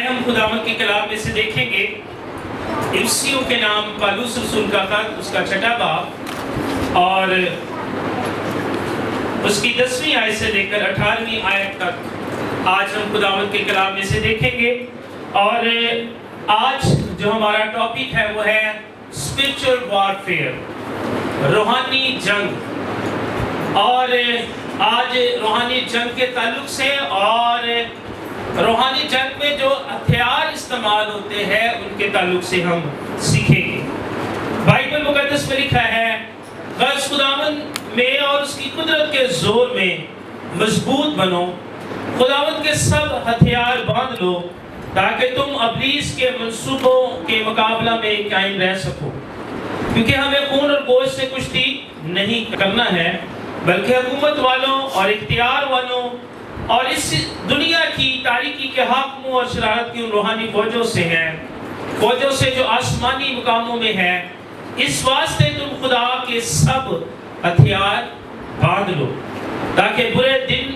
ہم خداوند کے کلام میں سے دیکھیں گے افسیوں کے نام پالوس رسول کا خط، اس کا 6واں باب اور اس کی 10ویں آیت سے لے کر 18ویں آیت تک آج ہم خداوند کے کلام میں سے دیکھیں گے۔ اور آج جو ہمارا ٹاپک ہے وہ ہے اسپرچل وارفیئر، روحانی جنگ۔ اور آج روحانی جنگ کے تعلق سے اور روحانی جنگ میں جو ہتھیار استعمال ہوتے ہیں ان کے تعلق سے ہم سیکھیں گے۔ بائبل مقدس میں لکھا ہے، غرض خداوند میں اور اس کی قدرت کے زور میں مضبوط بنو، خداوند کے سب ہتھیار باندھ لو تاکہ تم ابلیس کے منصوبوں کے مقابلہ میں قائم رہ سکو، کیونکہ ہمیں خون اور گوشت سے کشتی نہیں کرنا ہے بلکہ حکومت والوں اور اختیار والوں اور اس دنیا کی تاریکی کے حاکموں اور شرارت کی ان روحانی فوجوں سے ہیں، فوجوں سے جو آسمانی مقاموں میں ہے۔ اس واسطے تم خدا کے سب ہتھیار باندھ لو تاکہ برے دن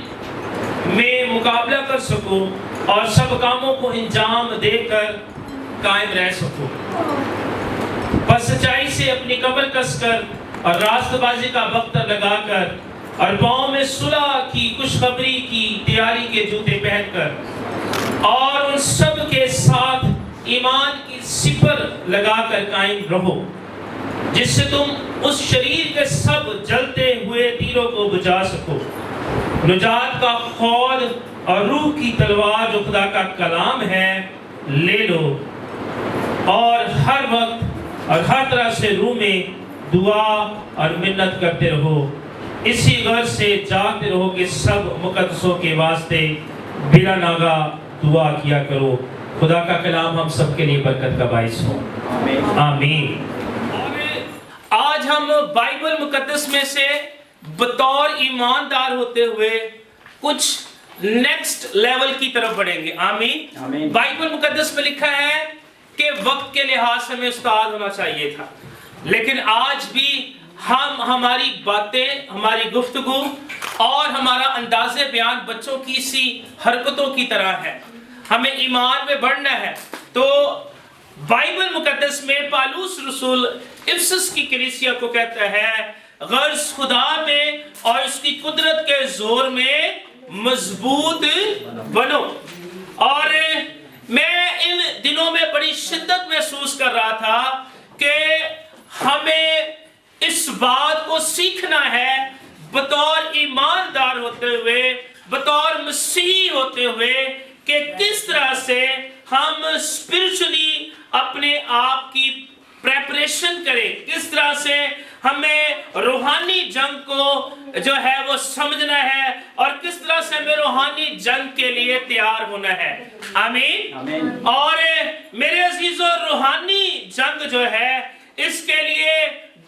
میں مقابلہ کر سکو اور سب کاموں کو انجام دے کر قائم رہ سکو۔ بس سچائی سے اپنی کمر کس کر اور راست بازی کا بختر لگا کر اور پاؤں میں صلح کی خوشخبری کی تیاری کے جوتے پہن کر اور ان سب کے ساتھ ایمان کی سپر لگا کر قائم رہو، جس سے تم اس شریر کے سب جلتے ہوئے تیروں کو بجا سکو۔ نجات کا خول اور روح کی تلوار جو خدا کا کلام ہے لے لو، اور ہر وقت اور ہر طرح سے روح میں دعا اور منت کرتے رہو، اسی غرض سے جاگتے رہو کہ سب مقدسوں کے واسطے بلا ناغہ دعا کیا کرو۔ خدا کا کلام ہم سب کے لیے برکت کا باعث ہو، آمین۔ آج ہم بائبل مقدس میں سے بطور ایماندار ہوتے ہوئے کچھ نیکسٹ لیول کی طرف بڑھیں گے، آمین۔ بائبل مقدس میں لکھا ہے کہ وقت کے لحاظ سے ہمیں استاد ہونا چاہیے تھا، لیکن آج بھی ہماری باتیں، ہماری گفتگو اور ہمارا انداز بیان بچوں کی سی حرکتوں کی طرح ہے۔ ہمیں ایمان میں بڑھنا ہے۔ تو بائبل مقدس میں پالوس رسول افسس کی کلیسیا کو کہتا ہے، غرض خدا میں اور اس کی قدرت کے زور میں مضبوط بنو۔ اور میں ان دنوں میں بڑی شدت محسوس کر رہا تھا کہ ہمیں اس بات کو سیکھنا ہے بطور ایماندار ہوتے ہوئے، بطور مسیحی ہوتے ہوئے، کہ کس طرح سے ہم اسپرچولی اپنے آپ کی پریپریشن کریں، کس طرح سے ہمیں روحانی جنگ کو جو ہے وہ سمجھنا ہے اور کس طرح سے ہمیں روحانی جنگ کے لیے تیار ہونا ہے، آمین۔ اور میرے عزیزو، روحانی جنگ جو ہے اس کے لیے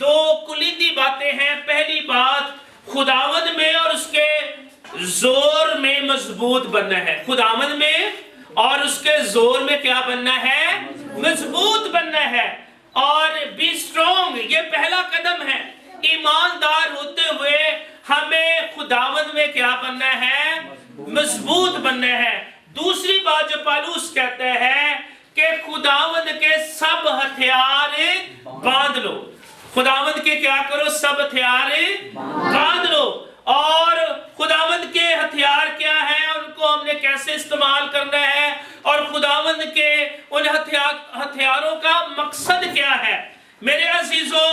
دو کلیدی باتیں ہیں۔ پہلی بات، خداوند میں اور اس کے زور میں مضبوط بننا ہے۔ خداوند میں اور اس کے زور میں کیا بننا ہے؟ مضبوط بننا ہے۔ اور بی اسٹرانگ، یہ پہلا قدم ہے۔ ایماندار ہوتے ہوئے ہمیں خداوند میں کیا بننا ہے؟ مضبوط بننا ہے۔ دوسری بات جو پالوس کہتا ہے کہ خداوند کے سب ہتھیار باندھ لو۔ خداوند کے کیا کرو؟ سب ہتھیار باندھ لو۔ اور خداوند کے ہتھیار کیا ہیں، ان کو ہم نے کیسے استعمال کرنا ہے، اور خداوند کے ان ہتھیاروں کا مقصد کیا ہے۔ میرے عزیزو،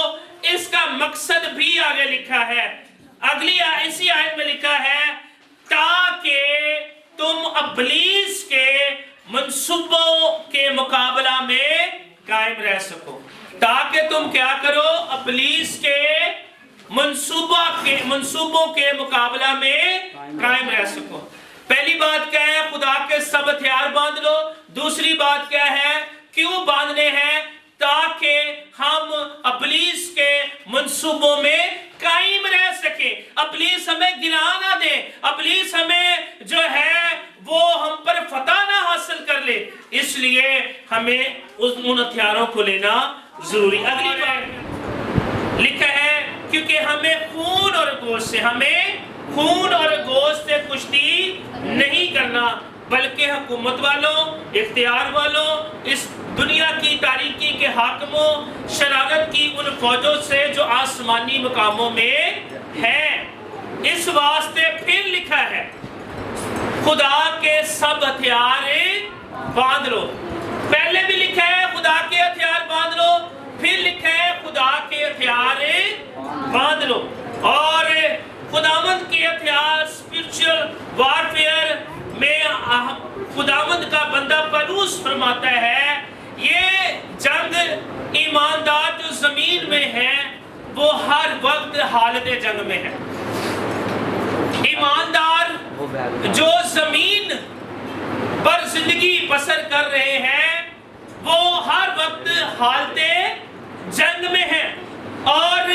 اس کا مقصد بھی آگے لکھا ہے۔ اسی آیت میں لکھا ہے، تاکہ تم ابلیس کے منصوبوں کے مقابلہ میں قائم رہ سکو۔ تاکہ تم کیا کرو؟ ابلیس کے منصوبوں کے مقابلہ میں قائم رہ سکو۔ پہلی بات کیا ہے؟ خدا کے سب ہتھیار باندھ لو۔ دوسری بات کیا ہے؟ کیوں باندھنے ہیں؟ تاکہ ہم ابلیس کے منصوبوں میں قائم رہ سکیں، ابلیس ہمیں گرا نہ دے، ابلیس ہمیں جو ہے وہ ہم پر فتح نہ حاصل کر لے۔ اس لیے ہمیں ان ہتھیاروں کو لینا ضروری۔ اگلی بات لکھا ہے، کیونکہ ہمیں خون اور گوشت سے کشتی نہیں کرنا بلکہ حکومت والوں، اختیار والوں، اس دنیا کی تاریکی کے حاکموں، شرارت کی ان فوجوں سے جو آسمانی مقاموں میں ہیں۔ اس واسطے پھر لکھا ہے خدا کے سب ہتھیار باندھ لو۔ پہلے بھی لکھا ہے خدا کے ہتھیار باندھ لو، پھر لکھا ہے خدا کے ہتھیار باندھ لو۔ اور خداوند کے ہتھیار اسپرچل وارفیئر میں خداوند کا بندہ پولس فرماتا ہے یہ جنگ ایماندار جو زمین میں ہیں وہ ہر وقت حالت جنگ میں ہے۔ ایماندار جو زمین پر زندگی بسر کر رہے ہیں وہ ہر وقت حالت جنگ میں ہیں، اور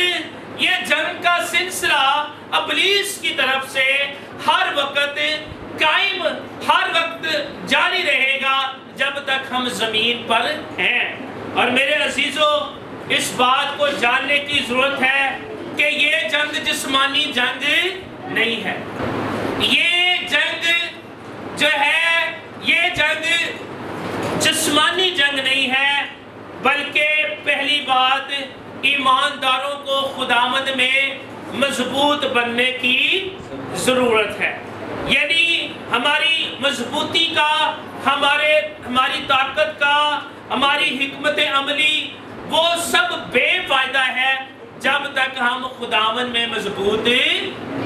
یہ جنگ کا سلسلہ ابلیس کی طرف سے ہر وقت قائم، ہر وقت جاری رہے گا جب تک ہم زمین پر ہیں۔ اور میرے عزیزو، اس بات کو جاننے کی ضرورت ہے کہ یہ جنگ جسمانی جنگ نہیں ہے۔ یہ جنگ جو ہے یہ جنگ جسمانی جنگ نہیں ہے، بلکہ پہلی بات ایمانداروں کو خداوند میں مضبوط بننے کی ضرورت ہے۔ یعنی ہماری مضبوطی کا، ہماری طاقت کا، ہماری حکمت عملی وہ سب بے فائدہ ہے جب تک ہم خداوند میں مضبوط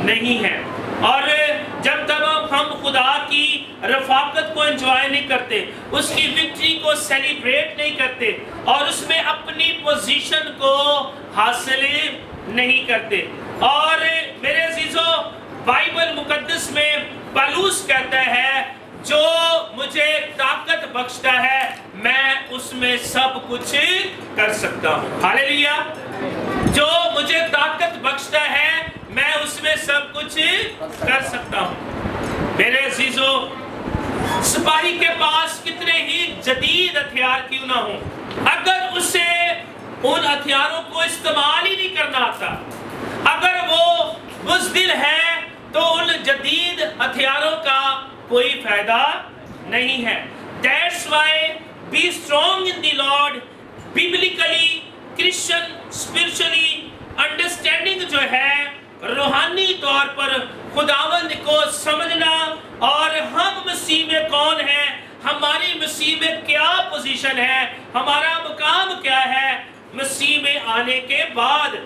نہیں ہیں، اور جب تک ہم خدا کی رفاقت کو انجوائے نہیں کرتے، اس کی وکٹری کو سیلیبریٹ نہیں کرتے، اور اس میں اپنی پوزیشن کو حاصل نہیں کرتے۔ اور میرے عزیزو، بائبل مقدس میں پولس کہتا ہے جو مجھے طاقت بخشتا ہے میں اس میں سب کچھ کر سکتا ہوں۔ ہاللیلویا! جو مجھے طاقت بخشتا ہے میں اس میں سب کچھ کر سکتا ہوں۔ میرے عزیزو، سپاہی کے پاس کتنے ہی جدید ہتھیار کیوں نہ ہوں، اگر اسے ان ہتھیاروں کو استعمال ہی نہیں کرنا آتا، اگر وہ بزدل ہے تو ان جدید ہتھیاروں کا کوئی فائدہ نہیں ہے۔ That's why be strong in the Lord, biblically, Christian, spiritually, understanding جو ہے روحانی طور پر خداوند کو سمجھنا، اور ہم مسیح میں کون ہیں، ہماری مسیح میں کیا پوزیشن ہے، ہمارا مقام کیا ہے مسیح میں آنے کے بعد۔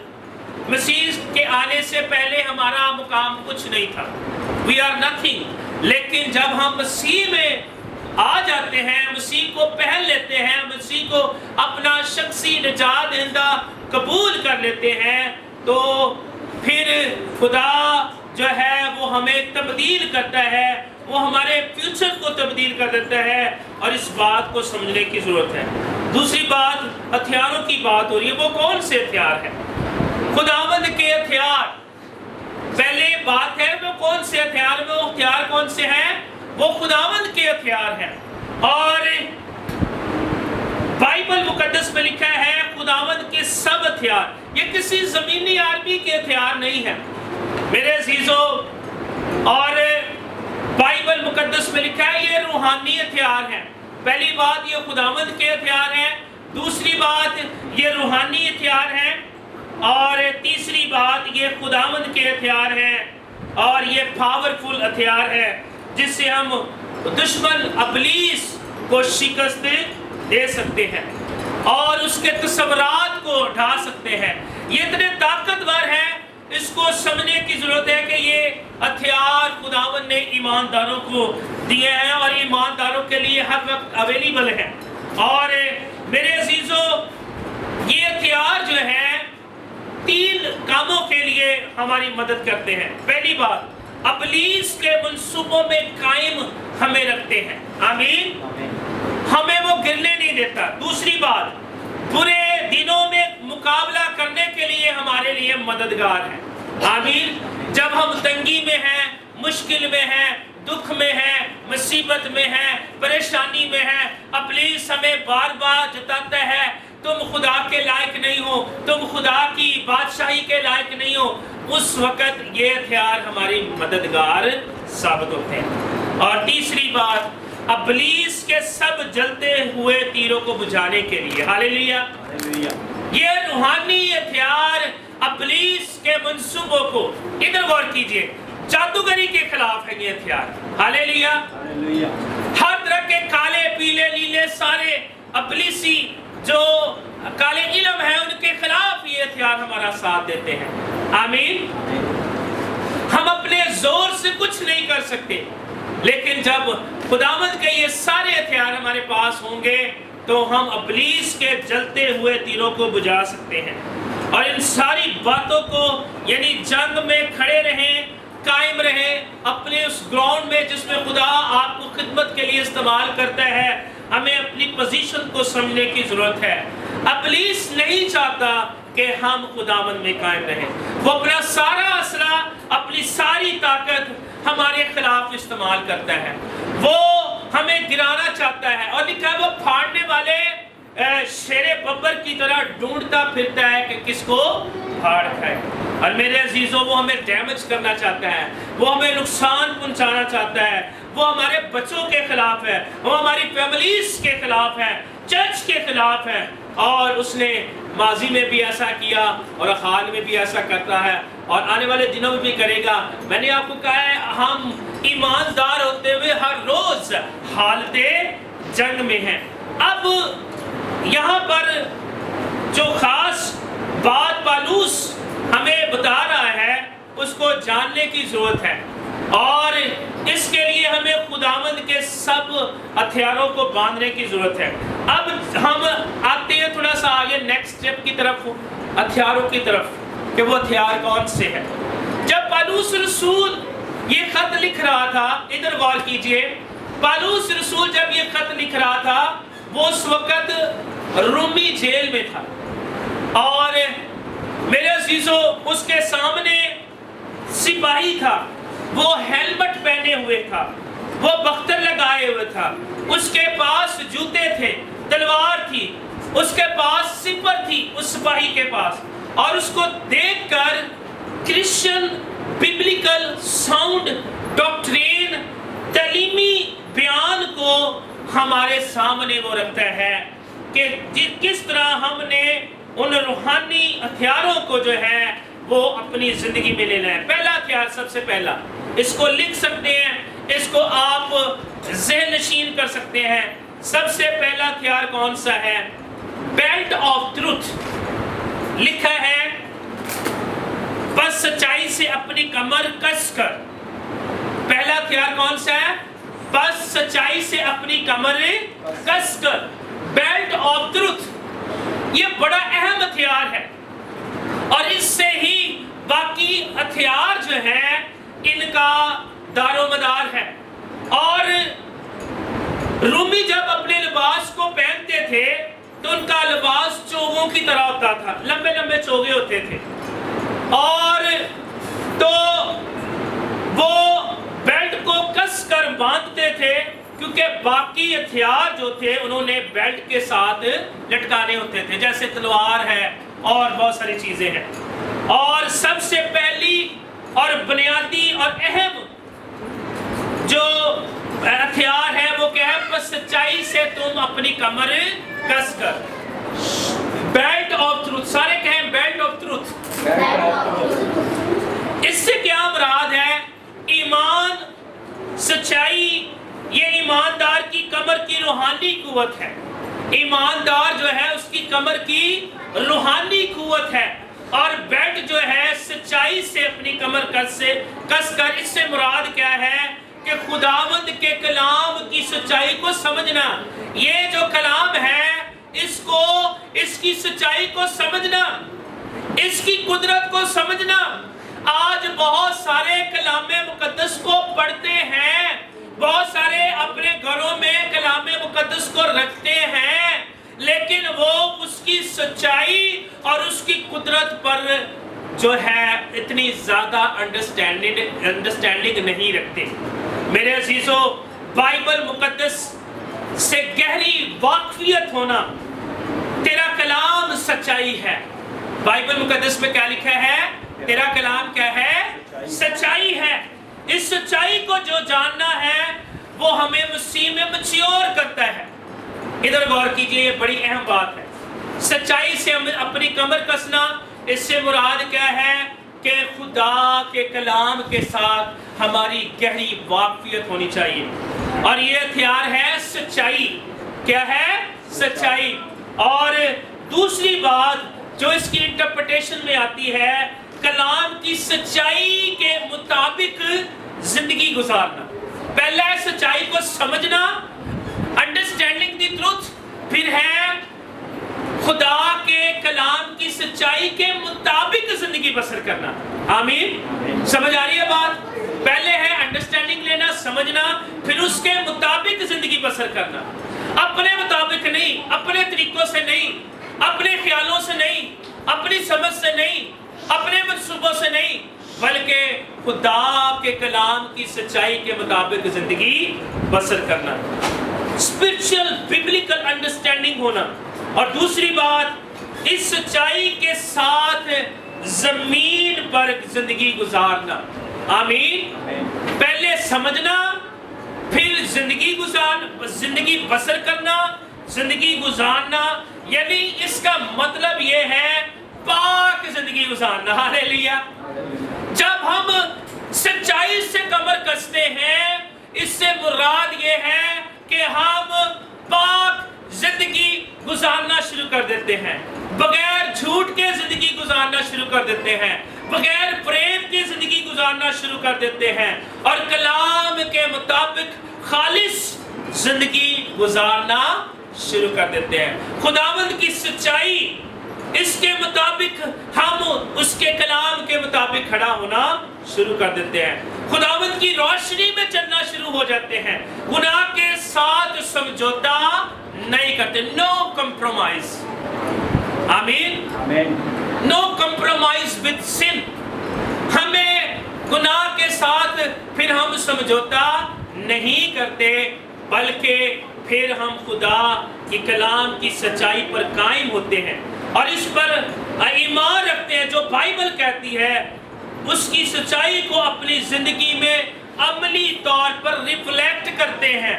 مسیح کے آنے سے پہلے ہمارا مقام کچھ نہیں تھا، we are nothing۔ لیکن جب ہم مسیح میں آ جاتے ہیں، مسیح کو پہن لیتے ہیں، مسیح کو اپنا شخصی نجات دہندہ قبول کر لیتے ہیں، تو پھر خدا جو ہے وہ ہمیں تبدیل کرتا ہے، وہ ہمارے فیوچر کو تبدیل کر دیتا ہے، اور اس بات کو سمجھنے کی ضرورت ہے۔ دوسری بات ہتھیاروں کی بات ہو رہی ہے، وہ کون سے ہتھیار ہیں؟ خداوند کے ہتھیار۔ پہلے بات ہے وہ کون سے ہتھیار، وہ ہتھیار کون سے ہیں؟ وہ خداوند کے ہتھیار ہیں، اور بائبل مقدس میں لکھا ہے خداوند کے سب ہتھیار۔ یہ کسی زمینی آرمی کے ہتھیار نہیں ہیں میرے عزیزو، اور بائبل مقدس میں لکھا ہے یہ روحانی ہتھیار ہیں۔ پہلی بات یہ خداوند کے ہتھیار ہیں، دوسری بات یہ روحانی ہتھیار ہیں، اور تیسری بات یہ خداوند کے ہتھیار ہیں، اور یہ پاورفل ہتھیار ہے جس سے ہم دشمن ابلیس کو شکست دے سکتے ہیں اور اس کے تصورات کو ڈھا سکتے ہیں۔ یہ اتنے طاقتور ہیں، اس کو سمجھنے کی ضرورت ہے کہ یہ ہتھیار خداوند نے ایمانداروں کو دیے ہیں اور ایمانداروں کے لیے ہر وقت اویلیبل ہیں۔ اور میرے عزیزو، یہ ہتھیار جو ہیں 3 کاموں کے لیے ہماری مدد کرتے ہیں۔ پہلی بات، ابلیس کے منصوبوں میں قائم ہمیں رکھتے ہیں، آمین، ہمیں وہ گرنے نہیں دیتا۔ دوسری بات، برے دنوں میں مقابلہ کرنے کے لیے ہمارے لیے مددگار ہے، آمین۔ جب ہم تنگی میں ہیں، مشکل میں ہیں، دکھ میں ہیں، مصیبت میں ہیں، پریشانی میں ہیں، ابلیس ہمیں بار بار جتاتا ہے تم خدا کے لائق نہیں ہو، تم خدا کی بادشاہی کے لائق نہیں ہو، اس وقت یہ ہتھیار ہماری مددگار ثابت ہوتے ہیں۔ اور تیسری بات، ابلیس کے سب جلتے ہوئے تیروں کو بجھانے کے لیے. ہاللیلویا. یہ روحانی ہتھیار ابلیس کے منصوبوں کو، ادھر غور کیجئے، جادوگری کے خلاف ہے یہ ہتھیار. ہاللیلویا. ہر طرح کے کالے پیلے نیلے سارے ابلیسی جو کالے علم ہے ان کے خلاف یہ ہتھیار ہمارا ساتھ دیتے ہیں. آمین. ہم اپنے زور سے کچھ نہیں کر سکتے، لیکن جب خداوند کے یہ سارے ہتھیار ہمارے پاس ہوں گے تو ہم ابلیس کے جلتے ہوئے تیروں کو بجھا سکتے ہیں. اور ان ساری باتوں کو، یعنی جنگ میں کھڑے رہیں، قائم رہیں اپنے اس گراؤنڈ میں جس میں خدا آپ کو خدمت کے لیے استعمال کرتا ہے. ہمیں اپنی پوزیشن کو سمجھنے کی ضرورت ہے. ابلیس نہیں چاہتا کہ ہم خداوند میں قائم رہیں. وہ اپنا سارا اسلحہ، اپنی ساری طاقت ہمارے خلاف استعمال کرتا ہے. وہ ہمیں گرانا چاہتا ہے، اور لکھا ہے وہ پھاڑنے والے شیر ببر کی طرح ڈھونڈتا پھرتا ہے کہ کس کو پھاڑ کھائے. اور میرے عزیزوں، وہ ہمیں ڈیمیج کرنا چاہتا ہے، وہ ہمیں نقصان پہنچانا چاہتا ہے. وہ ہمارے بچوں کے خلاف ہے، وہ ہماری فیملیز کے خلاف ہے، چرچ کے خلاف ہے. اور اس نے ماضی میں بھی ایسا کیا اور حال میں بھی ایسا کرتا ہے اور آنے والے دنوں میں بھی کرے گا. میں نے آپ کو کہا ہے ہم ایماندار ہوتے ہوئے ہر روز حالت جنگ میں ہیں. اب یہاں پر جو خاص بات پالوس ہمیں بتا رہا ہے اس کو جاننے کی ضرورت ہے، اور اس کے لیے ہمیں خداوند کے سب ہتھیاروں کو باندھنے کی ضرورت ہے. اب ہم آتے ہیں تھوڑا سا آگے نیکسٹ اسٹیپ کی طرف، ہتھیاروں کی طرف، کہ وہ ہتھیار کون سے ہیں. جب پالوس رسول یہ خط لکھ رہا تھا، ادھر غور کیجئے، پالوس رسول جب یہ خط لکھ رہا تھا وہ اس وقت رومی جیل میں تھا. اور میرے عزیزوں، اس کے سامنے سپاہی تھا، وہ ہیلمٹ پہنے ہوئے تھا، وہ بختر لگائے ہوئے تھا، اس کے پاس جوتے تھے، تلوار تھی، اس کے پاس سپر تھی اس سپاہی کے پاس. اور اس کو دیکھ کر کرسچن بیبلیکل ساؤنڈ ڈاکٹرین، تعلیمی بیان کو ہمارے سامنے وہ رکھتا ہے کہ کس طرح ہم نے ان روحانی ہتھیاروں کو جو ہے وہ اپنی زندگی میں لینا ہے. پہلا ہتھیار، سب سے پہلا، اس کو لکھ سکتے ہیں، اس کو آپ ذہن نشین کر سکتے ہیں. سب سے پہلا ہتھیار کون سا ہے؟ Belt of truth. لکھا ہے بس سچائی سے اپنی کمر کس کر. پہلا ہتھیار کون سا ہے؟ بس سچائی سے اپنی کمر کس کر. بیلٹ آف ٹروتھ، یہ بڑا اہم ہتھیار ہے، اور اس سے ہی باقی ہتھیار جو ہیں ان کا دار و مدار ہے. اور رومی جب اپنے لباس کو پہنتے تھے تو ان کا لباس چوغوں کی طرح ہوتا تھا، لمبے لمبے چوغے ہوتے تھے. اور تو وہ بیلٹ کو کس کر باندھتے تھے، کیونکہ باقی ہتھیار جو تھے انہوں نے بیلٹ کے ساتھ لٹکانے ہوتے تھے، جیسے تلوار ہے اور بہت ساری چیزیں ہیں. اور سب سے پہلی اور بنیادی اور اہم جو ہتھیار ہے وہ کیا ہے؟ بس سچائی سے تم اپنی کمر کس کر. بیلٹ آف ٹروتھ، سارے کہیں بیلٹ آف ٹروتھ. اس سے کیا مراد ہے؟ ایمان، سچائی. یہ ایماندار کی کمر کی روحانی قوت ہے. ایماندار جو ہے اس کی کمر کی روحانی قوت ہے. اور بیلٹ جو ہے سچائی سے اپنی کمر کس کر. اس سے مراد کیا ہے کہ خداوند کے کلام کی سچائی کو سمجھنا. یہ جو کلام ہے اس کو، اس کی سچائی کو سمجھنا، اس کی قدرت کو سمجھنا. آج بہت سارے کلام مقدس کو پڑھتے ہیں، بہت سارے اپنے گھروں میں کلام مقدس کو رکھتے ہیں، لیکن وہ اس کی سچائی اور اس کی قدرت پر جو ہے اتنی زیادہ انڈرسٹینڈنگ نہیں رکھتے. میرے عزیزوں، بائبل مقدس سے گہری واقفیت ہونا، تیرا کلام سچائی ہے. بائبل مقدس میں کیا لکھا ہے؟ تیرا کلام کیا ہے؟ سچائی ہے. اس سچائی کو جو جاننا ہے وہ ہمیں مسیح میں میچور کرتا ہے۔ ادھر غور کیجئے، یہ بڑی اہم بات ہے۔ سچائی سے اپنی کمر کسنا، اس سے مراد کیا ہے کہ خدا کے کلام کے ساتھ ہماری گہری واقفیت ہونی چاہیے، اور یہ ہتھیار ہے سچائی۔ کیا ہے؟ سچائی۔ اور دوسری بات جو اس کی انٹرپریٹیشن میں آتی ہے، کلام کی سچائی کے مطابق زندگی گزارنا۔ پہلا ہے سچائی کو سمجھنا، انڈرسٹینڈنگ دی ٹروتھ، پھر ہے خدا کے کلام کی سچائی کے مطابق زندگی بسر کرنا۔ آمین؟ سمجھ آ رہی ہے بات؟ پہلے ہے انڈرسٹینڈنگ لینا، سمجھنا، پھر اس کے مطابق زندگی بسر کرنا۔ اپنے مطابق نہیں، اپنے طریقوں سے نہیں، اپنے خیالوں سے نہیں، اپنی سمجھ سے نہیں، اپنے منصوبوں سے نہیں، بلکہ خدا کے کلام کی سچائی کے مطابق زندگی بسر کرنا، اسپرچل بیبلیکل انڈرسٹینڈنگ ہونا۔ اور دوسری بات، اس سچائی کے ساتھ زمین پر زندگی گزارنا۔ آمین؟ پہلے سمجھنا، پھر زندگی بسر کرنا، زندگی گزارنا، یعنی اس کا مطلب یہ ہے پاک زندگی گزارنا۔ ہاللیلویا۔ جب ہم سچائی سے کمر کستے ہیں، اس سے مراد یہ ہے کہ ہم پاک زندگی گزارنا شروع کر دیتے ہیں، بغیر جھوٹ کے زندگی گزارنا شروع کر دیتے ہیں، بغیر فریب کی زندگی گزارنا شروع کر دیتے ہیں، اور کلام کے مطابق خالص زندگی گزارنا شروع کر دیتے ہیں۔ خداوند کی سچائی، اس کے مطابق ہم اس کے کلام کے مطابق کھڑا ہونا شروع کر دیتے ہیں، خداوند کی روشنی میں چلنا شروع ہو جاتے ہیں، گناہ کے ساتھ سمجھوتا نہیں کرتے۔ نو کمپرومائز۔ آمین؟ نو کمپرومائز ود سن۔ ہمیں گناہ کے ساتھ پھر ہم سمجھوتا نہیں کرتے، بلکہ پھر ہم خدا کی کلام کی سچائی پر قائم ہوتے ہیں اور اس پر ایمان رکھتے ہیں جو بائبل کہتی ہے، اس کی سچائی کو اپنی زندگی میں عملی طور پر ریفلیکٹ کرتے ہیں۔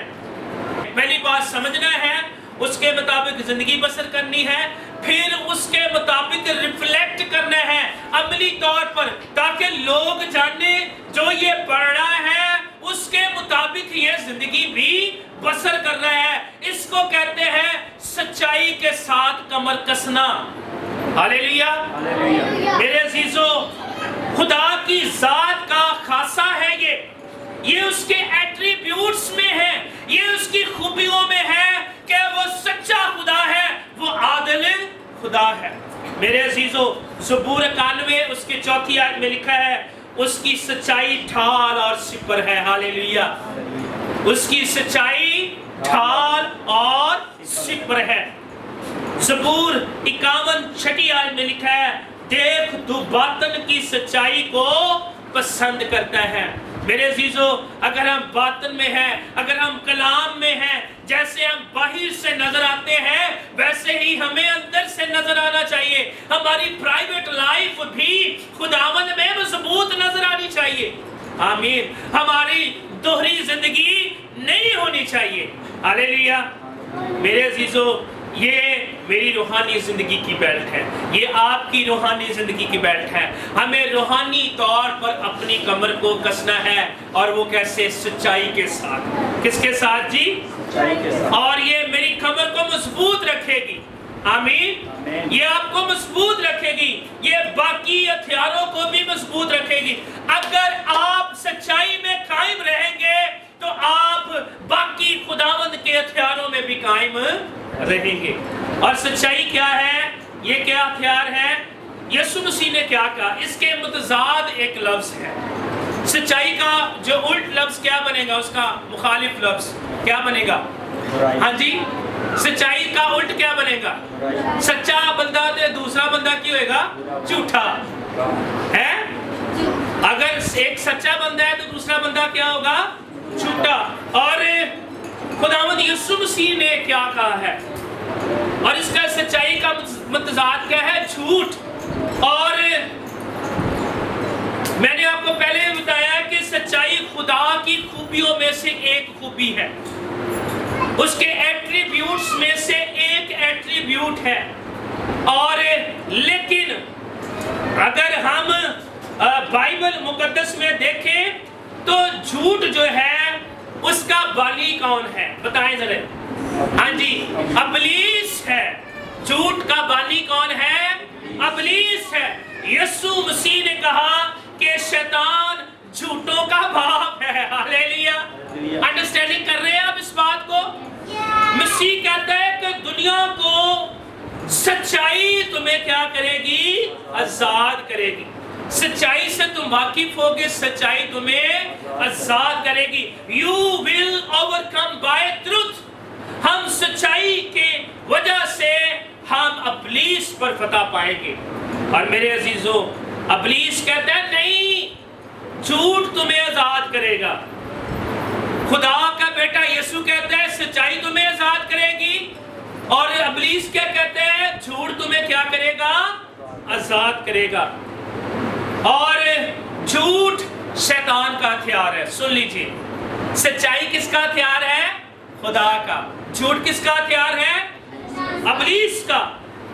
پہلی بات سمجھنا ہے، اس کے مطابق زندگی بسر کرنی ہے، پھر اس کے مطابق ریفلیکٹ کرنا ہے عملی طور پر، تاکہ لوگ جانے جو یہ پڑھ رہا ہے اس کے مطابق یہ زندگی بھی بسر کر رہا ہے۔ اس کو کہتے ہیں سچائی کے ساتھ کمر کسنا۔ ہاللیلویا۔ میرے عزیزو، خدا کی ذات کا خاصہ ہے یہ اس کے ایٹریبیوٹس میں ہے، یہ اس کی خوبیوں میں ہے کہ وہ سچا خدا ہے، وہ عادل خدا ہے۔ میرے عزیزو، زبور 91 اس کے 4 آیت میں لکھا ہے، اس کی سچائی ڈھال اور سپر ہے۔ ہاللیلویا۔ اس کی سچائی ڈھال اور سپر ہے۔ زبور 51 6 آیت میں لکھا ہے، دیکھ تو باطن کی سچائی کو پسند کرتا ہے۔ میرے عزیزو، اگر ہم باطن میں ہیں، اگر ہم کلام میں ہیں، جیسے ہم باہر سے نظر آتے ہیں ویسے ہی ہمیں اندر سے نظر آنا چاہیے۔ ہماری پرائیویٹ لائف بھی خداوند میں مضبوط نظر آنی چاہیے۔ آمین۔ ہماری دوہری زندگی نہیں ہونی چاہیے۔ ہاللیلویا۔ میرے عزیزو، یہ میری روحانی زندگی کی بیلٹ ہے، یہ آپ کی روحانی زندگی کی بیلٹ ہے۔ ہمیں روحانی طور پر اپنی کمر کو کسنا ہے، اور وہ کیسے؟ سچائی کے ساتھ۔ کس کے ساتھ جی؟ سچائی کے ساتھ۔ اور یہ میری کمر کو مضبوط رکھے گی۔ آمین۔ یہ آپ کو مضبوط رکھے گی، یہ باقی ہتھیاروں کو بھی مضبوط رکھے گی۔ اگر آپ سچائی میں قائم رہیں گے تو آپ باقی خداوند کے ہتھیاروں میں بھی قائم رہیں گے۔ اور سچائی کیا ہے؟ یہ کیا ہتھیار ہے؟ یسوع مسیح نے کیا کہا؟ اس کے متضاد ایک لفظ ہے۔ سچائی کا جو الٹ لفظ کیا بنے گا؟ اس کا مخالف لفظ کیا بنے گا؟ ہاں جی، سچائی کا الٹ کیا بنے گا؟ سچا بندہ تو دوسرا بندہ کی ہوئے گا؟ جھوٹا ہے۔ اگر ایک سچا بندہ ہے تو دوسرا بندہ کیا ہوگا؟ جھوٹا۔ اور خداوند یسوع مسیح نے کیا کہا ہے؟ اور اس کا سچائی کا متضاد کیا ہے؟ جھوٹ۔ اور میں نے آپ کو پہلے بتایا کہ سچائی سچائی خدا کی خوبیوں میں سے ایک خوبی ہے، اس کے ایٹریبیوٹس میں سے ایک ایٹریبیوٹ ہے. اور لیکن اگر ہم بائبل مقدس میں دیکھیں تو جھوٹ جو ہے اس کا بانی کون ہے؟ بتائیں ذرا. ہاں جی، ابلیس ہے. جھوٹ کا بانی کون ہے؟ ابلیس ہے. یسوع مسیح نے کہا کہ شیطان جھوٹوں کا باپ ہے. ہالیلویا. انڈرسٹینڈنگ کر رہے ہیں آپ اس بات کو؟ مسیح کہتا ہے کہ دنیا کو سچائی تمہیں کیا کرے گی؟ آزاد کرے گی. سچائی سے تم واقف ہوگے، سچائی تمہیں آزاد کرے گی. You will overcome by truth. ہم سچائی کے وجہ سے ہم ابلیس پر فتح پائیں گے. اور میرے عزیزوں، ابلیس کہتا ہے نہیں، جھوٹ تمہیں آزاد کرے گا. خدا کا بیٹا یسوع کہتا ہے سچائی تمہیں آزاد کرے گی. اور ابلیس کیا کہتے ہیں؟ جھوٹ تمہیں کیا کرے گا؟ آزاد کرے گا. اور جھوٹ شیطان کا ہتھیار ہے. سن لیجئے، سچائی کس کا ہتھیار ہے؟ خدا کا. جھوٹ کس کا ہتھیار ہے؟ ابلیس کا،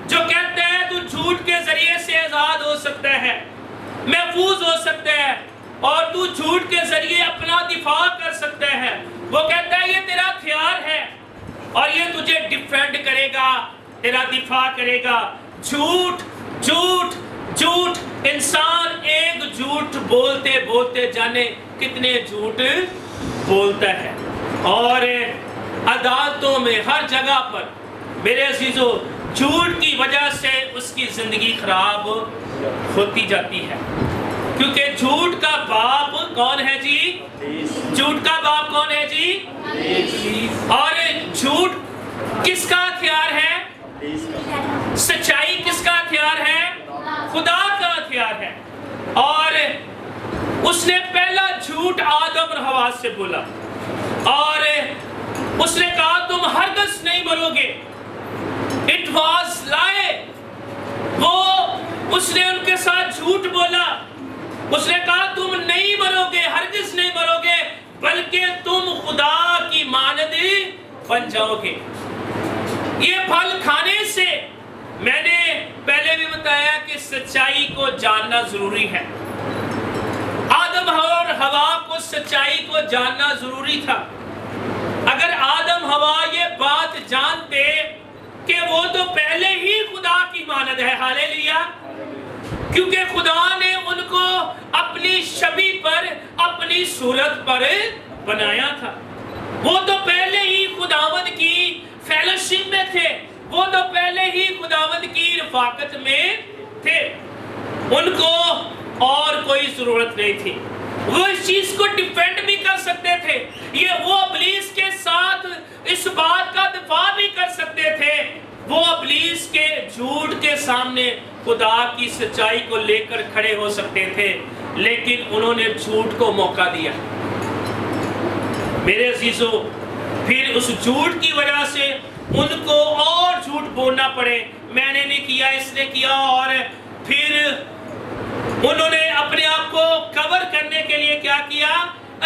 جو کہتے ہیں تو جھوٹ کے ذریعے سے آزاد ہو سکتا ہے، محفوظ ہو سکتا ہے، اور تو جھوٹ کے ذریعے اپنا دفاع کر سکتا ہے. وہ کہتا ہے یہ تیرا ہتھیار ہے اور یہ تجھے ڈیفینڈ کرے گا، تیرا دفاع کرے گا. جھوٹ جھوٹ جھوٹ. انسان ایک جھوٹ بولتے بولتے جانے کتنے جھوٹ بولتا ہے. اور عدالتوں میں ہر جگہ پر میرے عزیزوں جھوٹ کی وجہ سے اس کی زندگی خراب ہوتی جاتی ہے. کیونکہ جھوٹ کا باپ کون ہے جی؟ جھوٹ کا باپ کون ہے جی؟ اور جھوٹ کس کا ہتھیار ہے؟ سچائی کس کا ہتھیار ہے؟ خدا کا ہتھیار ہے. اور اس نے پہلا جھوٹ آدم اور حوا سے بولا، اور اس نے کہا تم ہرگز نہیں مرو گے. It was lie. وہ اس نے ان کے ساتھ جھوٹ بولا. اس نے کہا تم نہیں مرو گے، ہرگز نہیں مرو گے، بلکہ تم خدا کی مانند بن جاؤ گے. یہ پھل کھانے سے، میں نے پہلے بھی بتایا کہ سچائی کو جاننا ضروری ہے. آدم اور حوا کو سچائی کو جاننا ضروری تھا. اگر آدم حوا یہ بات جانتے کہ وہ تو پہلے ہی خدا کی مانند ہے، ہالےلویا، کیونکہ خدا نے ان کو اپنی شبیہ پر، اپنی صورت پر بنایا تھا. وہ تو پہلے ہی خداوند کی فیلوشپ میں تھے، وہ تو پہلے ہی خداوند کی رفاقت میں تھے. ان کو اور کوئی ضرورت نہیں تھی. وہ اس چیز کو ڈیفینڈ بھی کر سکتے تھے. یہ وہ ابلیس کے ساتھ اس بات کا دفاع بھی کر سکتے تھے. وہ ابلیس کے جھوٹ کے سامنے خدا کی سچائی کو لے کر کھڑے ہو سکتے تھے، لیکن انہوں نے جھوٹ کو موقع دیا. میرے عزیزوں، پھر اس جھوٹ کی وجہ سے ان کو اور جھوٹ بولنا پڑے. میں نے نہیں کیا، اس نے کیا. اور پھر انہوں نے اپنے آپ کو کور کرنے کے لیے کیا کیا؟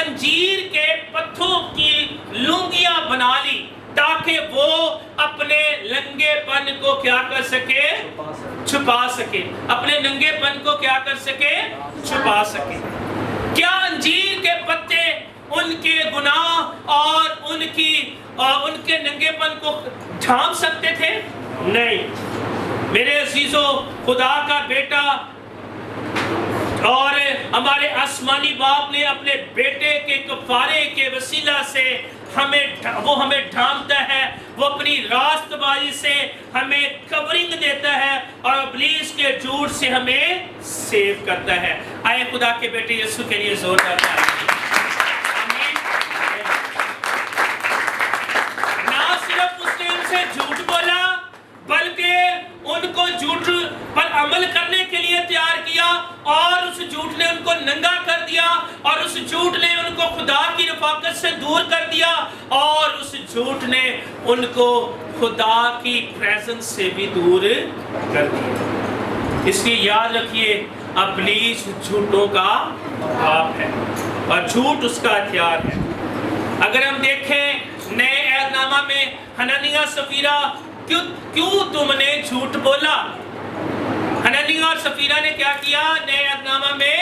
انجیر کے پتوں کی لنگیاں بنا لی تاکہ وہ اپنے ننگے پن کو کیا کر سکے؟ چھپا سکے. اپنے ننگے پن کو کیا کر سکے؟ چھپا سکے. کیا انجیر کے پتے ان کے گناہ اور ان کے ننگے پن کو ڈھانپ سکتے تھے؟ نہیں. میرے عزیزوں، خدا کا بیٹا اور ہمارے آسمانی باپ نے اپنے بیٹے کے کفارے کے وسیلہ سے وہ ہمیں ڈھانپتا ہے. وہ اپنی راست بازی سے ہمیں کورنگ دیتا ہے اور ابلیس کے جھوٹ سے ہمیں سیو کرتا ہے. آئے خدا کے بیٹے یسوع کے لیے زوردار تعریف. نہ صرف اس نے ان سے جھوٹ بولا، بلکہ ان کو جھوٹ پر عمل کرنے کے لیے تیار کیا، اور اس جھوٹ نے ان کو ننگا کر دیا، اور اس جھوٹ نے ان کو خدا کی رفاقت سے دور کر دیا، اور اس جھوٹ نے ان کو خدا کی پریزنس سے بھی دور کر دیا. اس لیے یاد رکھیے ابلیس جھوٹوں کا باپ ہے. اور جھوٹ اس کا ہتھیار ہے۔ اگر ہم دیکھیں نئے عہد نامہ میں حنانیہ سفیرہ کیوں تم نے جھوٹ بولا؟ حنانیہ اور سفیرہ نے کیا کیا؟ نئے عہد نامہ میں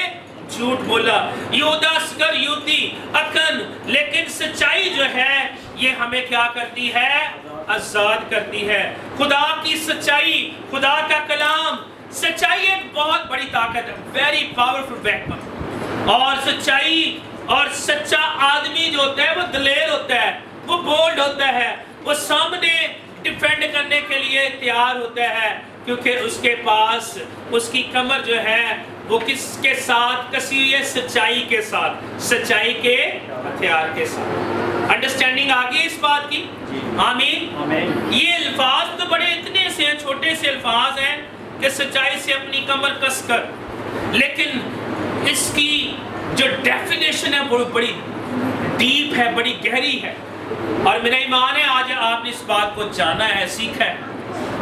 جھوٹ بولا۔ یہودا اسکریوتی اکن، لیکن سچائی جو ہے یہ ہمیں کیا کرتی ہے؟ آزاد کرتی ہے۔ خدا کی سچائی، خدا کا کلام، سچائی ایک بہت بڑی طاقت ہے، ویری پاورفل ویپن۔ اور سچائی اور سچا آدمی جو ہوتا ہے وہ دلیر ہوتا ہے، وہ بولڈ ہوتا ہے، وہ سامنے ڈیفینڈ کرنے کے لیے تیار ہوتا ہے، کیونکہ اس کے پاس اس کی کمر جو ہے وہ کس کے ساتھ کسی ہوئی ہے؟ سچائی کے ساتھ، سچائی کے ہتھیار کے ساتھ۔ انڈرسٹینڈنگ آ گئی اس بات کی؟ آمین۔ یہ الفاظ تو بڑے اتنے سے ہیں، چھوٹے سے الفاظ ہیں کہ سچائی سے اپنی کمر کس کر، لیکن اس کی جو ڈیفینیشن ہے وہ بڑی ڈیپ ہے، بڑی گہری ہے، اور میرا ایمان ہے آج آپ نے اس بات کو جانا ہے، سیکھا ہے۔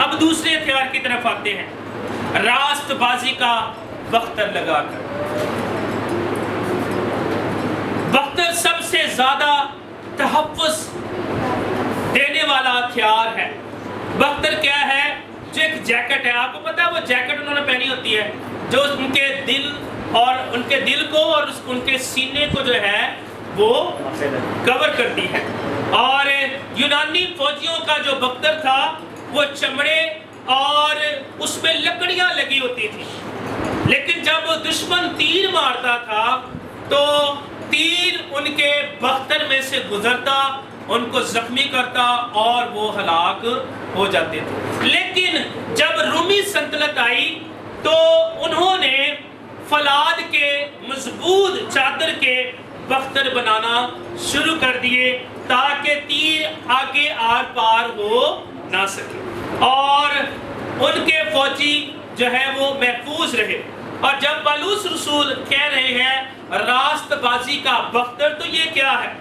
اب دوسرے ہتھیار کی طرف آتے ہیں، راست بازی کا بختر لگا کر۔ بختر سب سے زیادہ تحفظ دینے والا ہتھیار ہے۔ بختر کیا ہے؟ جو ایک جیکٹ ہے، آپ کو پتا ہے وہ جیکٹ انہوں نے پہنی ہوتی ہے جو ان کے دل اور ان کے دل کو اور ان کے سینے کو جو ہے وہ کور کرتی ہے۔ اور یونانی فوجیوں کا جو بختر تھا وہ چمڑے اور اس میں لکڑیاں لگی ہوتی تھی، لیکن جب دشمن تیر مارتا تھا تو تیر ان کے بختر میں سے گزرتا، ان کو زخمی کرتا اور وہ ہلاک ہو جاتے تھے۔ لیکن جب رومی سلطنت آئی تو انہوں نے فولاد کے مضبوط چادر کے بختر بنانا شروع کر دیے تاکہ تیر آگے آر پار ہو نہ سکے اور ان کے فوجی جو ہے وہ محفوظ رہے۔ اور جب پالوس رسول کہہ رہے ہیں راست بازی کا بختر، تو یہ کیا ہے؟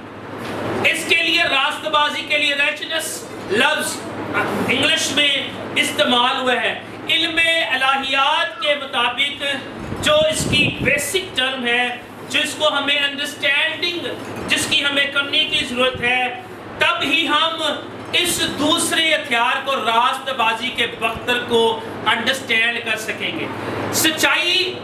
اس کے لیے راست بازی کے لیے ریچنس لفظ انگلش میں استعمال ہوا ہے۔ علم الہیات کے مطابق جو اس کی بیسک ٹرم ہے، جس کو ہمیں انڈرسٹینڈنگ جس کی ہمیں کرنے کی ضرورت ہے، تب ہی ہم اس دوسرے ہتھیار کو راست بازی کے بختر کو انڈرسٹینڈ کر سکیں گے۔ سچائی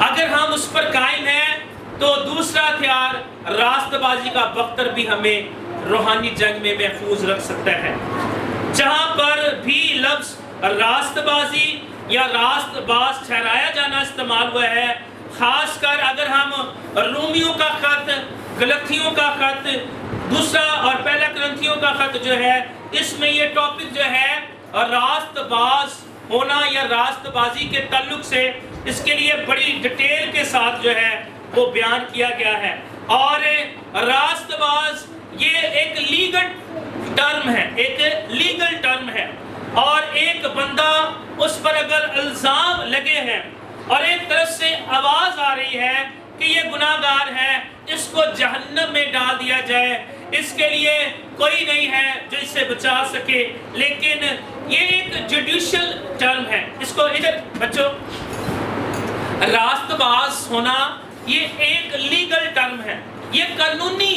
اگر ہم اس پر قائم ہیں تو دوسرا ہتھیار راست بازی کا بختر بھی ہمیں روحانی جنگ میں محفوظ رکھ سکتا ہے۔ جہاں پر بھی لفظ راست بازی یا راست باز ٹھہرایا جانا استعمال ہوا ہے، خاص کر اگر ہم رومیوں کا خط، گلتیوں کا خط، دوسرا اور پہلا کرنتھیوں کا خط جو ہے، اس میں یہ ٹاپک جو ہے راست باز ہونا یا راست بازی کے تعلق سے اس کے لیے بڑی ڈیٹیل کے ساتھ جو ہے وہ بیان کیا گیا ہے۔ اور راست باز یہ ایک لیگل ٹرم ہے، ایک لیگل ٹرم ہے، اور ایک بندہ اس پر اگر الزام لگے ہیں اور ایک طرف سے آواز آ رہی ہے کہ یہ گناہگار ہے، اس کو جہنم میں ڈال دیا جائے، اس کے لیے کوئی نہیں ہے جو اسے بچا سکے، لیکن یہ ایک جوڈیشل ٹرم ہے۔ اس کو ادھر بچو، راست باز ہونا یہ ایک لیگل ٹرم ہے، یہ قانونی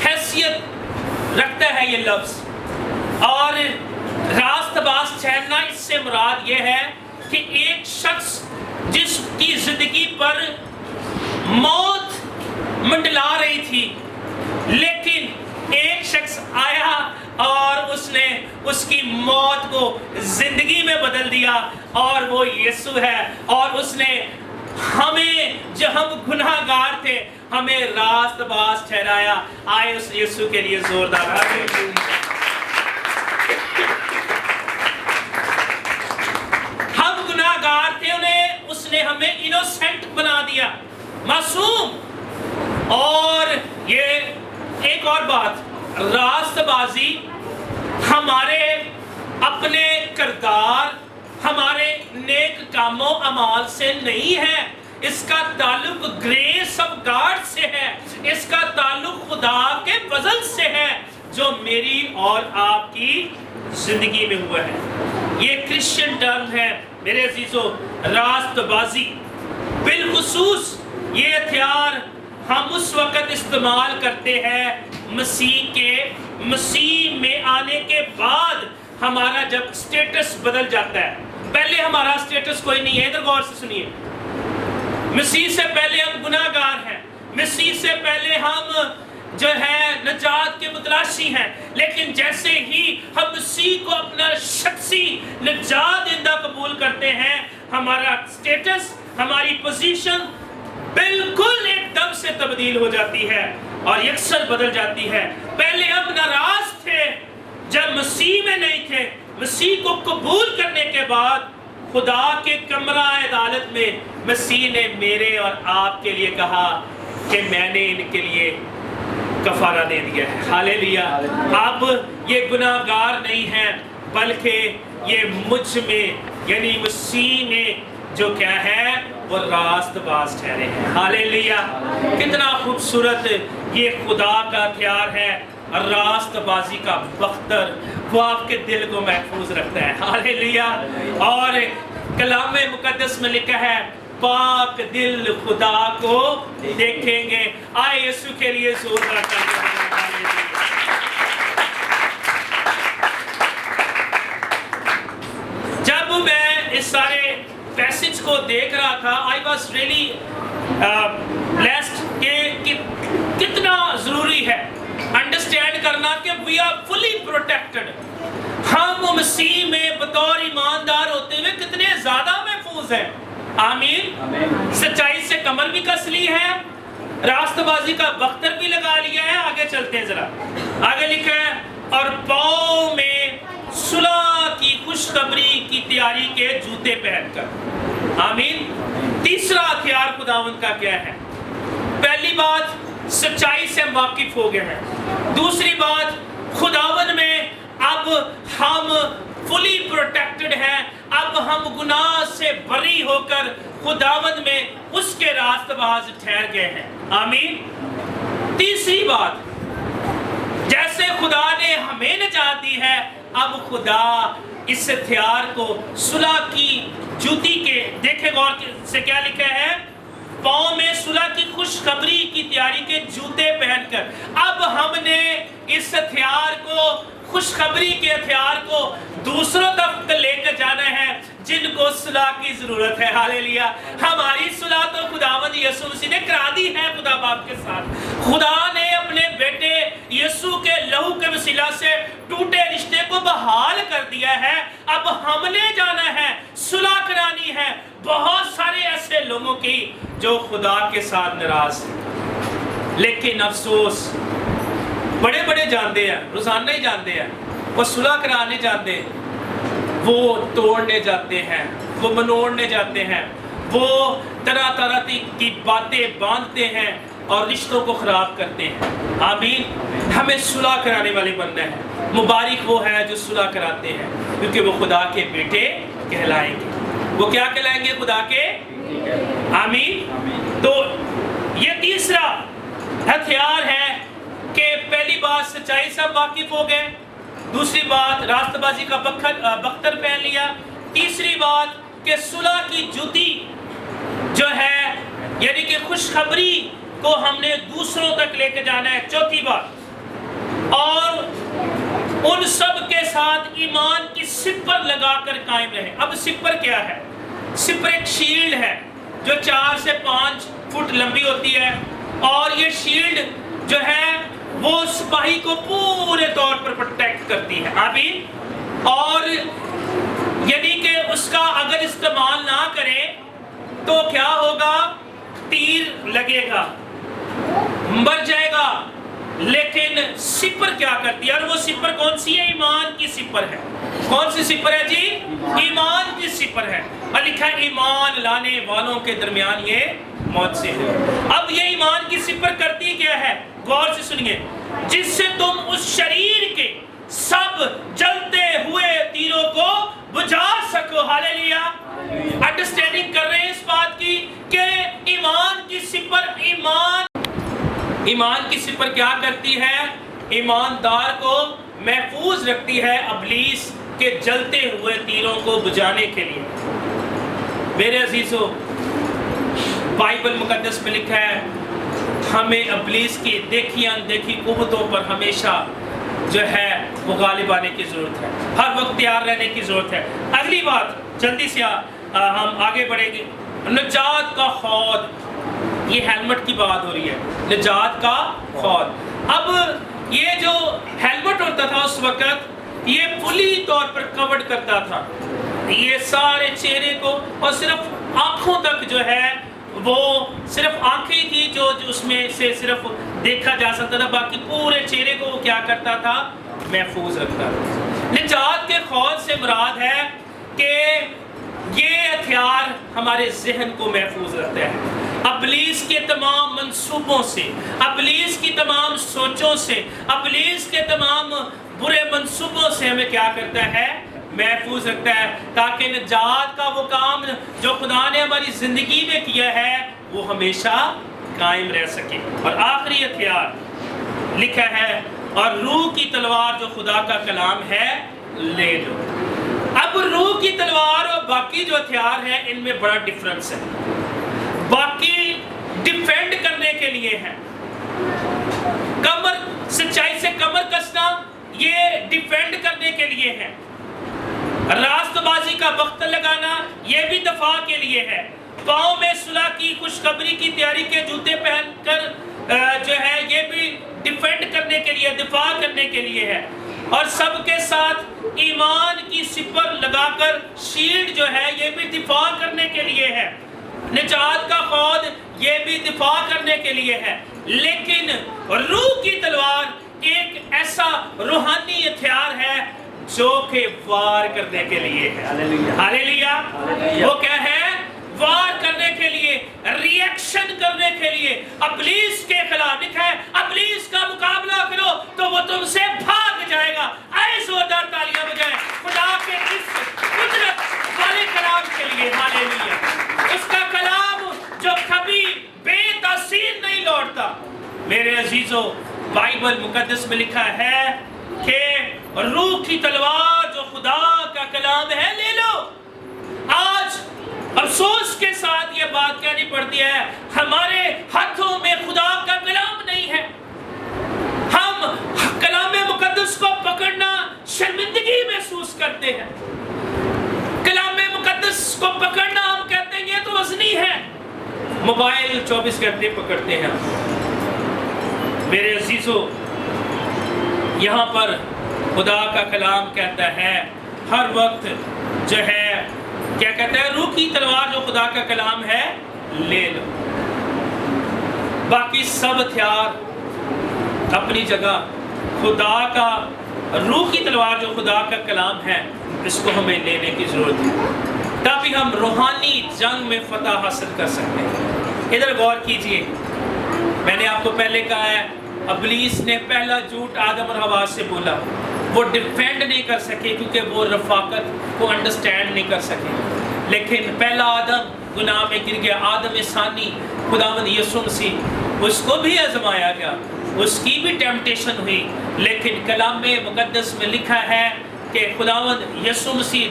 حیثیت رکھتا ہے یہ لفظ۔ اور راست باز ٹھہرنا اس سے مراد یہ ہے کہ ایک شخص جس کی زندگی پر موت منڈلا رہی تھی، لیکن ایک شخص آیا اور اس نے اس کی موت کو زندگی میں بدل دیا، اور وہ یسوع ہے، اور اس نے ہمیں جو ہم گناہگار تھے ہمیں راست باز ٹھہرایا۔ آئے اس یسوع کے لیے زوردار ہم گناہگار تھے، اس نے ہمیں انوسنٹ بنا دیا، معصوم۔ اور یہ ایک اور بات، راست بازی ہمارے اپنے کردار، ہمارے نیک کاموں اعمال سے نہیں ہے، اس کا تعلق گریس آف گاڈ سے ہے، اس کا تعلق خدا کے فضل سے ہے جو میری اور آپ کی زندگی میں ہوا ہے۔ یہ کرسچن ٹرم ہے میرے عزیزو، راست بازی۔ بالخصوص یہ ہتھیار ہم اس وقت استعمال کرتے ہیں مسیح میں آنے کے بعد ہمارا جب سٹیٹس بدل جاتا ہے. پہلے ہمارا سٹیٹس کوئی نہیں ہے. ادھر غور سے سنیے. مسیح سے پہلے ہم گناہ گار ہیں. مسیح سے پہلے ہم جو ہے نجات کے متلاشی ہیں. لیکن جیسے ہی ہم مسیح کو اپنا شخصی نجات دہندہ قبول کرتے ہیں, ہمارا سٹیٹس, ہماری پوزیشن بالکل ایک دم سے تبدیل ہو جاتی ہے اور یکسر بدل جاتی ہے. پہلے ہم ناراض تھے جب مسیح میں نہیں تھے. مسیح کو قبول کرنے کے بعد خدا کے کمرہ عدالت میں مسیح نے میرے اور آپ کے لیے کہا کہ میں نے ان کے لیے کفارہ دے دیا ہے. ہاللیلویا. اب یہ گناہ گار نہیں ہیں بلکہ یہ مجھ میں یعنی مسیح میں جو کیا ہے وہ راست باز ٹھہرے ہیں. ہاللیلویا. کتنا خوبصورت یہ خدا کا اختیار ہے. راست بازی کا بختر وہ آپ کے دل کو محفوظ رکھتا ہے. ہاللیلویا. اور کلام مقدس میں لکھا ہے پاک دل خدا کو دیکھیں گے. آئے یسوع کے لیے زوردار تالیاں. جب میں اس سارے پیسج کو دیکھ رہا تھا I was really blessed کہ کتنا ضروری ہے انڈرسٹینڈ کرنا کہ we are fully protected. ہم مسیح میں بطور ایماندار ہوتے ہوئے کتنے زیادہ محفوظ ہیں. آمین. سچائی سے کمر بھی کس لی ہے, راست بازی کا بختر بھی لگا لیا ہے. آگے چلتے ہیں ذرا. آگے لکھا ہے اور پاؤں میں صلح کی خوشخبری کی تیاری کے جوتے پہن کر. آمین. تیسرا ہتھیار خداوند کا کیا ہے؟ پہلی بات سچائی سے واقف ہو گئے ہیں. دوسری بات خداوند میں اب ہم فلی پروٹیکٹڈ ہیں. اب ہم گناہ سے بری ہو کر خداوند میں اس کے راست باز ٹھہر گئے ہیں. آمین. تیسری بات جیسے خدا نے ہمیں نجات دی ہے اب خدا اس ہتھیار کو صلح کی جوتی کے دیکھیں غور سے کیا لکھا ہے پاؤں میں صلح کی خوشخبری کی تیاری کے جوتے پہن کر. اب ہم نے اس ہتھیار کو خوشخبری کے ہتھیار کو دوسروں تک لے کر جانا ہے جن کو صلح کی ضرورت ہے. ہاللیلویا. ہماری صلح تو خداوند یسوع مسیح نے کرا دی ہے خدا باپ کے ساتھ. خدا نے اپنے بیٹے یسوع کے لہو کے وسیلہ سے ٹوٹے رشتے کو بحال کر دیا ہے. اب ہم نے جانا ہے صلح کرانی ہے بہت سارے ایسے لوگوں کی جو خدا کے ساتھ ناراض ہیں. لیکن افسوس بڑے بڑے جانتے ہیں, روزانہ ہی جانتے ہیں, وہ صلح کرانے جاتے ہیں, وہ توڑنے جاتے ہیں, وہ منوڑنے جاتے ہیں, وہ طرح طرح کی باتیں باندھتے ہیں اور رشتوں کو خراب کرتے ہیں. آمین. ہمیں صلح کرانے والے بننا ہے. مبارک وہ ہے جو صلح کراتے ہیں کیونکہ وہ خدا کے بیٹے کہلائیں گے. وہ کیا کہلائیں گے؟ خدا کے. آمین. تو یہ تیسرا ہتھیار ہے کہ پہلی بات سچائی سے واقف ہو گئے, دوسری بات راست بازی کا بختر پہن لیا, تیسری بات کہ صلح کی جوتی جو ہے یعنی کہ خوشخبری کو ہم نے دوسروں تک لے کے جانا ہے. چوتھی بات اور ان سب کے ساتھ ایمان کی سپر لگا کر قائم رہے. اب سپر کیا ہے؟ سپر ایک شیلڈ ہے جو 4 سے 5 فٹ لمبی ہوتی ہے اور یہ شیلڈ جو ہے وہ سپاہی کو پورے طور پر پروٹیکٹ کرتی ہے. آمین. اور یعنی کہ اس کا اگر استعمال نہ کریں تو کیا ہوگا؟ تیر لگے گا, مر جائے گا. لیکن سپر کیا کرتی ہے؟ اور وہ سپر کون سی ہے؟ ایمان کی سپر ہے. کون سی سپر ہے جی؟ ایمان کی سپر ہے. اور لکھا ہے ایمان لانے والوں کے درمیان یہ موت سے ہے. اب یہ ایمان کی سپر کرتی کیا ہے؟ غور سے سنیے. جس سے تم اس شریر کے سب جلتے ہوئے تیروں کو بجھا سکو. ہاللیلویا. انڈرسٹینڈنگ کر رہے ہیں اس بات کی کہ ایمان کی سپر ایمان کی سپر کیا کرتی ہے؟ ایماندار کو محفوظ رکھتی ہے ابلیس کے جلتے ہوئے تیروں کو بجھانے کے لیے. میرے عزیزو بائبل مقدس میں لکھا ہے ہمیں ابلیس کی دیکھی اندیکھی قوتوں پر ہمیشہ جو ہے وہ غالب آنے کی ضرورت ہے، ہر وقت تیار رہنے کی ضرورت ہے۔ اگلی بات جلدی سے ہم آگے بڑھیں گے، نجات کا خود، یہ ہیلمٹ کی بات ہو رہی ہے، نجات کا خود۔ اب یہ جو ہیلمٹ ہوتا تھا اس وقت یہ فلی طور پر کورڈ کرتا تھا یہ سارے چہرے کو، اور صرف آنکھوں تک جو ہے وہ صرف آنکھیں تھی جو اس میں سے صرف دیکھا جا سکتا تھا، باقی پورے چہرے کو وہ کیا کرتا تھا؟ محفوظ رکھتا تھا۔ نجات کے خود سے مراد ہے کہ یہ ہتھیار ہمارے ذہن کو محفوظ رکھتا ہے ابلیس کے تمام منصوبوں سے، ابلیس کی تمام سوچوں سے، ابلیس کے تمام برے منصوبوں سے ہمیں کیا کرتا ہے؟ محفوظ رکھتا ہے، تاکہ نجات کا وہ کام جو خدا نے ہماری زندگی میں کیا ہے وہ ہمیشہ قائم رہ سکے۔ اور آخری ہتھیار لکھا ہے، اور روح کی تلوار جو خدا کا کلام ہے لے لو۔ اب روح کی تلوار اور باقی جو ہتھیار ہیں ان میں بڑا ڈفرنس ہے۔ باقی ڈیفینڈ کرنے کے لیے ہے، کمر سچائی سے کمر کسنا یہ ڈیفینڈ کرنے کے لیے ہے، راست بازی کا وقت لگانا یہ بھی دفاع کے لیے ہے، پاؤں میں صلح کی خوشخبری کی تیاری کے جوتے پہن کر جو ہے یہ بھی ڈیفینڈ کرنے کے لیے، دفاع کرنے کے لیے ہے، اور سب کے ساتھ ایمان کی سپر لگا کر شیلڈ جو ہے یہ بھی دفاع کرنے کے لیے ہے، نجات کا خود یہ بھی دفاع کرنے کے لیے ہے۔ لیکن روح کی تلوار ایک ایسا روحانی ہتھیار ہے جو کہ وار کرنے کے لیے ہے۔ ہاللیلویا! وہ کیا ہے؟ وار کرنے کے لیے، ریئیکشن کرنے کے لیے، ابلیس کے خلاف لکھا ہے ابلیس کا مقابلہ کرو تو وہ تم سے بھاگ جائے گا۔ آئے زوردار تالیاں بجائیں خدا کے اس قدرت والے کلام کے لیے۔ ہاللیلویا! اس کا کلام جو کبھی بے تاثیر نہیں لوٹتا۔ میرے عزیزو، بائبل مقدس میں لکھا ہے کہ روح کی تلوار جو خدا کا کلام ہے لے لو۔ آج افسوس کے ساتھ یہ بات کہنی پڑتی ہے، ہمارے ہاتھوں میں خدا کا کلام نہیں ہے۔ ہم کلام مقدس کو پکڑنا شرمندگی محسوس کرتے ہیں، کلام مقدس کو پکڑنا ہم کہتے ہیں یہ تو وزنی ہے، موبائل 24 گھنٹے پکڑتے ہیں۔ میرے عزیزو، یہاں پر خدا کا کلام کہتا ہے ہر وقت جو ہے کیا کہتا ہے؟ روح کی تلوار جو خدا کا کلام ہے لے لو۔ باقی سب ہتھیار اپنی جگہ، خدا کا روح کی تلوار جو خدا کا کلام ہے اس کو ہمیں لینے کی ضرورت ہے تاکہ ہم روحانی جنگ میں فتح حاصل کر سکتے ہیں۔ ادھر غور کیجئے، میں نے آپ کو پہلے کہا ہے ابلیس نے پہلا جھوٹ آدم اور حوا سے بولا، وہ ڈیفینڈ نہیں کر سکے کیونکہ وہ رفاقت کو انڈرسٹینڈ نہیں کر سکے، لیکن پہلا آدم گناہ میں گر گیا، آدم ثانی خداوند یسوع مسیح، اس کو بھی آزمایا گیا، اس کی بھی ٹیمپٹیشن ہوئی، لیکن کلام مقدس میں لکھا ہے کہ خداوند یسوع مسیح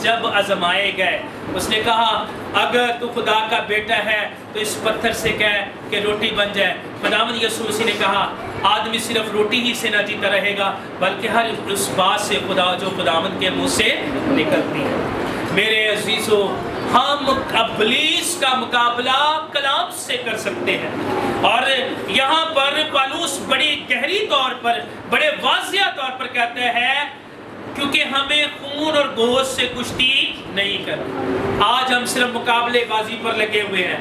جب آزمائے گئے اس نے کہا اگر تو خدا کا بیٹا ہے تو اس پتھر سے کہہ کہ روٹی بن جائے۔ خداوند یسوع مسیح نے کہا آدمی صرف روٹی ہی سے نہ جیتا رہے گا بلکہ ہر اس بات سے جو خداوند کے منہ سے نکلتی ہے۔ میرے عزیزو، ہم ابلیس کا مقابلہ کلام سے کر سکتے ہیں، اور یہاں پر پالوس بڑی گہری طور پر، بڑے واضح طور پر کہتے ہیں کیونکہ ہمیں خون اور گوشت سے کشتی نہیں کرنی۔ آج ہم صرف مقابلے بازی پر لگے ہوئے ہیں،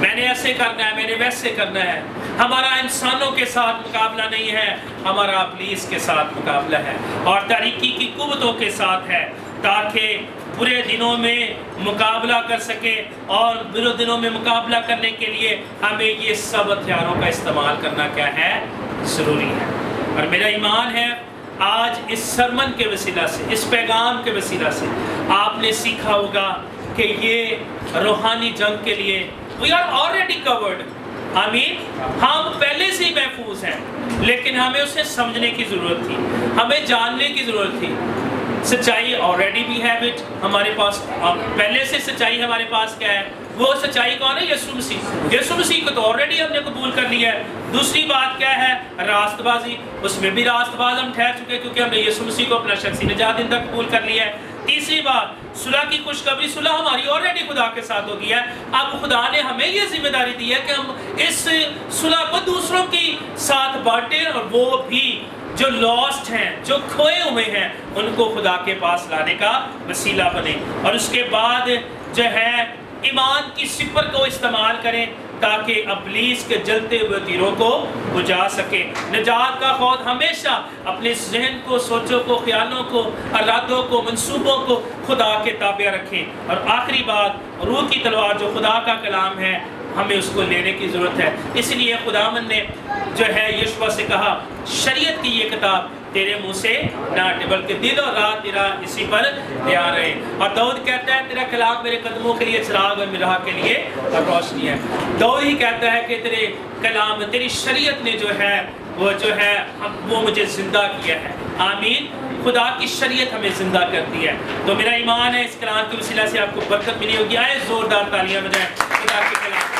میں نے ایسے کرنا ہے، میں نے ویسے کرنا ہے۔ ہمارا انسانوں کے ساتھ مقابلہ نہیں ہے، ہمارا ابلیس کے ساتھ مقابلہ ہے اور تاریکی کی قوتوں کے ساتھ ہے، تاکہ برے دنوں میں مقابلہ کر سکے، اور برے دنوں میں مقابلہ کرنے کے لیے ہمیں یہ سب ہتھیاروں کا استعمال کرنا کیا ہے؟ ضروری ہے۔ اور میرا ایمان ہے آج اس سرمن کے وسیلہ سے، اس پیغام کے وسیلہ سے آپ نے سیکھا ہوگا کہ یہ روحانی جنگ کے لیے we are already covered۔ آمین، ہم پہلے سے ہی محفوظ ہیں، لیکن ہمیں اسے سمجھنے کی ضرورت تھی، ہمیں جاننے کی ضرورت تھی۔ سچائی already بھی ہے ہمارے پاس، پہلے سے سچائی ہمارے پاس کیا ہے؟ وہ سچائی کون ہے؟ یسوع مسیح۔ یسوع مسیح کو تو آلریڈی ہم نے قبول کر لیا ہے۔ دوسری بات کیا ہے؟ راست بازی، اس میں بھی راست باز ہم ٹھہر چکے کیونکہ ہم نے یسوع مسیح کو اپنا شخصی نجات دہندہ قبول کر لیا ہے۔ تیسری بات صلح کی خوشخبری، صلح ہماری آلریڈی خدا کے ساتھ ہو گیا ہے۔ اب خدا نے ہمیں یہ ذمہ داری دی ہے کہ ہم اس صلح کو دوسروں کی ساتھ بانٹیں، اور وہ بھی جو لاسٹ ہیں، جو کھوئے ہوئے ہیں، ان کو خدا کے پاس لانے کا وسیلہ بنے۔ اور اس کے بعد جو ہے ایمان کی سپر کو استعمال کریں تاکہ ابلیس کے جلتے ہوئے تیروں کو بجھا سکے۔ نجات کا خود ہمیشہ اپنے ذہن کو، سوچوں کو، خیالوں کو، ارادوں کو، منصوبوں کو خدا کے تابع رکھیں۔ اور آخری بات، روح کی تلوار جو خدا کا کلام ہے، ہمیں اس کو لینے کی ضرورت ہے۔ اس لیے خداوند نے جو ہے یشوع سے کہا شریعت کی یہ کتاب تیرے منہ سے نہ ہٹے، بلکہ دل اور رات تیرا اسی پر تیار رہے۔ اور داؤد کہتا ہے تیرا کلام میرے قدموں کے لیے چراغ اور میری راہ کے لیے روشنی ہے۔ داؤد ہی کہتا ہے کہ تیرے کلام، تیری شریعت نے جو ہے وہ مجھے زندہ کیا ہے۔ آمین۔ خدا کی شریعت ہمیں زندہ کرتی ہے۔ تو میرا ایمان ہے اس کلام کے وسیلہ سے آپ کو برکت ملی ہوگی۔ آئے زوردار تالیاں بجائیں خدا کے کلام